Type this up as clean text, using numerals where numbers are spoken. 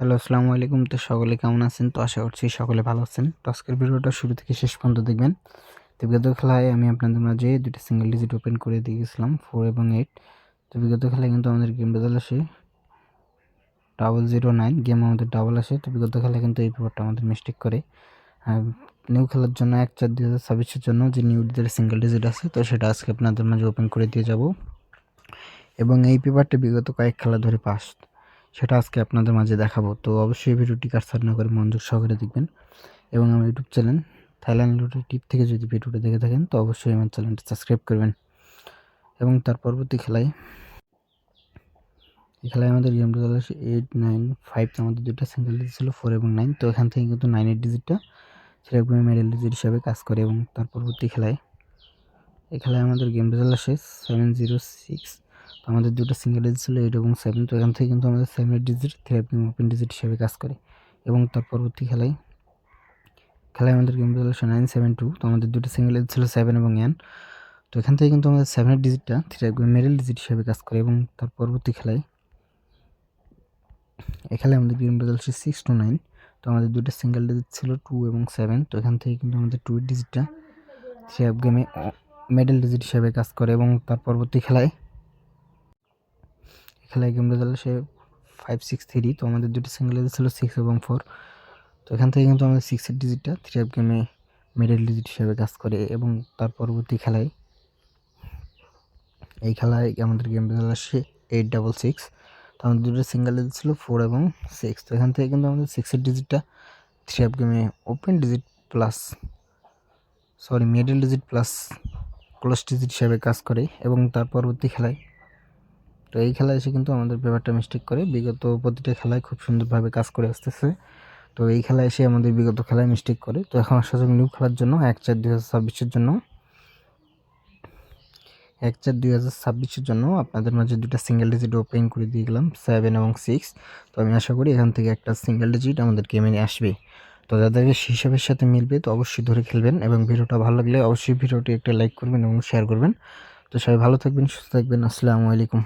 Hello, আসসালামু আলাইকুম। তো সকলে কেমন আছেন? তো আশা করছি সকলে ভালো আছেন। তো আজকের ভিডিওটা শুরু থেকে শেষ পর্যন্ত দেখবেন। তো বিগত খেলায় আমি আপনাদের মাঝে দুইটা সিঙ্গেল ডিজিট ওপেন করে দিয়ে গেছিলাম 4 এবং 8। তো বিগত খেলায় কিন্তু আমাদের গেম রেজাল্ট আসে 009, গেম আমাদের ডাবল আসে। তো বিগত খেলায় কিন্তু এই পেপারটা আমাদের মিস্টেক করে। নিউ খেলার জন্য 1/4/2026 জন্য যে নিউ ডিজিটের সিঙ্গেল ডিজিট আছে, তো সেটা আজকে আপনাদের মাঝে ওপেন করে দিয়ে যাব। এবং এই পেপারটা বিগত কয়েক খেলা ধরে পাস, সেটা আজকে আপনাদের মাঝে দেখাবো। তো অবশ্যই ভিডিওটি কাটছাঁট না করে মনোযোগ সহকারে দেখবেন। এবং আমার ইউটিউব চ্যানেল থাইল্যান্ড লুডো টিপ থেকে যদি ভিডিওটা দেখে থাকেন, তো অবশ্যই আমার চ্যানেলটা সাবস্ক্রাইব করবেন। এবং তার পরবর্তী খেলায় এই খেলায় আমাদের গেম রেজাল্ট আসে 8, 9, 5। তো আমাদের দুইটা সিঙ্গেল ডিজিট ছিল 4 এবং 9। তো এখান থেকে কিন্তু 9-এর ডিজিটটা সেরকমই মিডল ডিজিট হিসাবে কাজ করে। এবং তার পরবর্তী খেলায় এই খেলায় আমাদের গেম রেজাল্ট আসে 706। তো আমাদের দুটো সিঙ্গেল ডিজিট ছিল 8 এবং 7। তো এখান থেকে কিন্তু আমাদের 7-এর ডিজিট থেরাপি ওপেন ডিজিট হিসেবে কাজ করে। এবং তার পরবর্তী খেলায় আমাদের গেম রেজাল্ট আসে 972। তো আমাদের দুটো সিঙ্গেল ডিজিট ছিল 7 এবং 1। তো এখান থেকে কিন্তু আমাদের 7-এর ডিজিটটা থেরাপি মিডল ডিজিট হিসেবে কাজ করে। এবং তার পরবর্তী খেলায় এই খেলায় আমাদের গেম রেজাল্ট আসে 6-9। তো আমাদের দুটো সিঙ্গেল ডিজিট ছিল 2 এবং 7। তো এখান থেকে কিন্তু আমাদের 2-এর ডিজিটটা থেরাপি গেমে মিডল ডিজিট হিসেবে কাজ করে। এবং তার পরবর্তী খেলায় গেম রেজাল্ট আসে 5-6-3। তো আমাদের দুটি সিঙ্গেল ডিজিট ছিল 6 এবং 4। তো এখান থেকে কিন্তু আমাদের 6-এর ডিজিটটা থ্রি গেমে মিডল ডিজিট হিসেবে কাজ করে। এবং তার পরবর্তী খেলায় আমাদের গেম রেজাল্ট আসে 8-6। তো আমাদের দুটো সিঙ্গেল ডিজিট ছিল 4 এবং 6। তো এখান থেকে কিন্তু আমাদের 6-এর ডিজিটটা থ্রি গেমে open digit plus middle digit plus close digit হিসেবে কাজ করে। এবং তার পরবর্তী খেলায় তো এই খেলায় এসে কিন্তু আমাদের ব্যাপারটা মিস্টেক করে। বিগত প্রতিটা খেলায় খুব সুন্দরভাবে কাজ করে আসতেছে। তো এই খেলায় এসে আমাদের বিগত খেলায় মিস্টেক করে। তো এখন আসা যাক নিউ খেলার জন্য 1/4/2026 জন্য 1/4/2026 জন্য আপনাদের মাঝে দুটা সিঙ্গেল ডিজিট ওপেন করে দিয়ে গেলাম 7 এবং 6। তো আমি আশা করি এখান থেকে একটা সিঙ্গেল ডিজিট আমাদের গেমে আসবে। তো যাদেরকে হিসাবের সাথে মিলবে তো অবশ্যই ধরে খেলবেন। এবং ভিডিওটা ভালো লাগলে অবশ্যই ভিডিওটি একটা লাইক করবেন এবং শেয়ার করবেন। তো সবাই ভালো থাকবেন, সুস্থ থাকবেন। আসসালামু আলাইকুম।